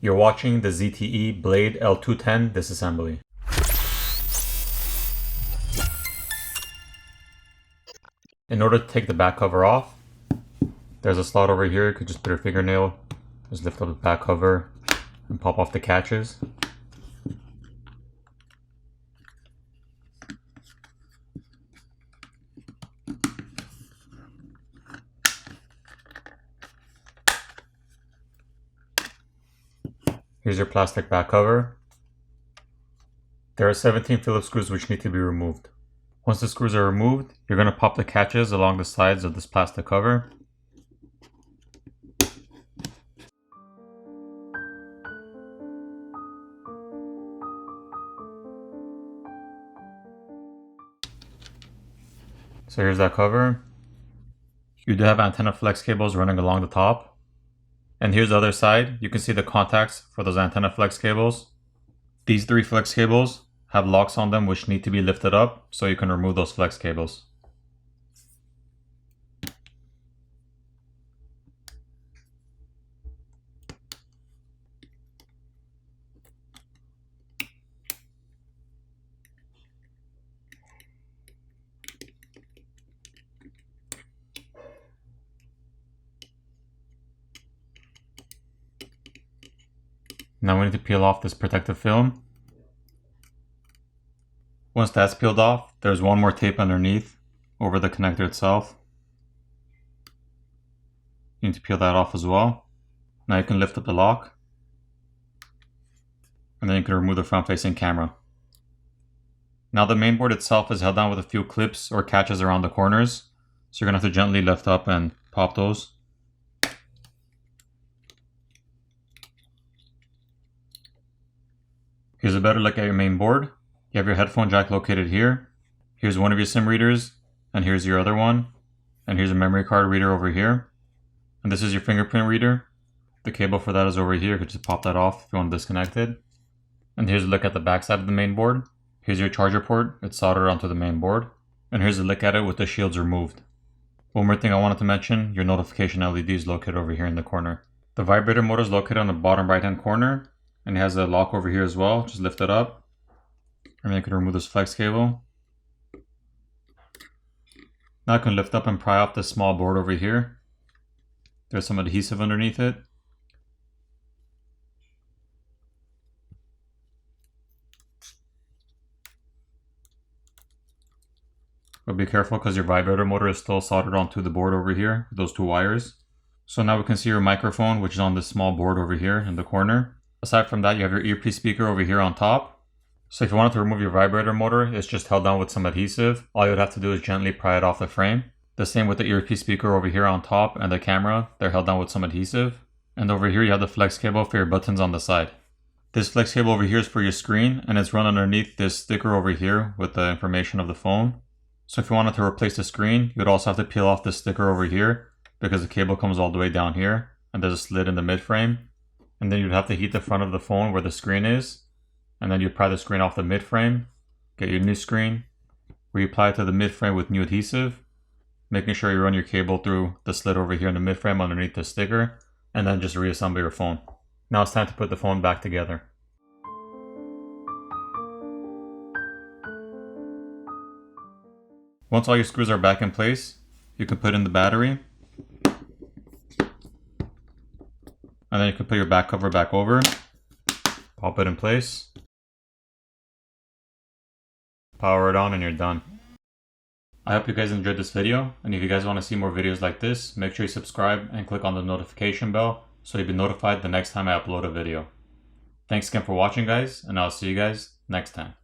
You're watching the ZTE Blade L210 Disassembly. In order to take the back cover off, there's a slot over here. You could just put your fingernail, just lift up the back cover and pop off the catches. Here's your plastic back cover. There are 17 Phillips screws which need to be removed. Once the screws are removed, you're going to pop the catches along the sides of this plastic cover. So here's that cover. You do have antenna flex cables running along the top. And here's the other side. You can see the contacts for those antenna flex cables. These 3 flex cables have locks on them which need to be lifted up so you can remove those flex cables. Now we need to peel off this protective film. Once that's peeled off, there's one more tape underneath over the connector itself. You need to peel that off as well. Now you can lift up the lock. And then you can remove the front-facing camera. Now the mainboard itself is held down with a few clips or catches around the corners. So you're going to have to gently lift up and pop those. Here's a better look at your main board. You have your headphone jack located here. Here's one of your SIM readers, and here's your other one. And here's a memory card reader over here. And this is your fingerprint reader. The cable for that is over here. You could just pop that off if you want to disconnect it. And here's a look at the back side of the main board. Here's your charger port. It's soldered onto the main board. And here's a look at it with the shields removed. One more thing I wanted to mention, your notification LED is located over here in the corner. The vibrator motor is located on the bottom right hand corner. And it has a lock over here as well. Just lift it up. And then you can remove this flex cable. Now I can lift up and pry off this small board over here. There's some adhesive underneath it. But be careful because your vibrator motor is still soldered onto the board over here, those 2 wires. So now we can see your microphone, which is on this small board over here in the corner. Aside from that, you have your earpiece speaker over here on top. So if you wanted to remove your vibrator motor, it's just held down with some adhesive. All you would have to do is gently pry it off the frame. The same with the earpiece speaker over here on top and the camera. They're held down with some adhesive. And over here you have the flex cable for your buttons on the side. This flex cable over here is for your screen, and it's run underneath this sticker over here with the information of the phone. So if you wanted to replace the screen, you would also have to peel off this sticker over here because the cable comes all the way down here and there's a slit in the mid frame. And then you'd have to heat the front of the phone where the screen is. And then you pry the screen off the mid frame, get your new screen, reapply it to the mid frame with new adhesive, making sure you run your cable through the slit over here in the mid frame underneath the sticker, and then just reassemble your phone. Now it's time to put the phone back together. Once all your screws are back in place, you can put in the battery. And then you can put your back cover back over, pop it in place, power it on, and you're done. I hope you guys enjoyed this video, and if you guys want to see more videos like this, make sure you subscribe and click on the notification bell so you'll be notified the next time I upload a video. Thanks again for watching, guys, and I'll see you guys next time.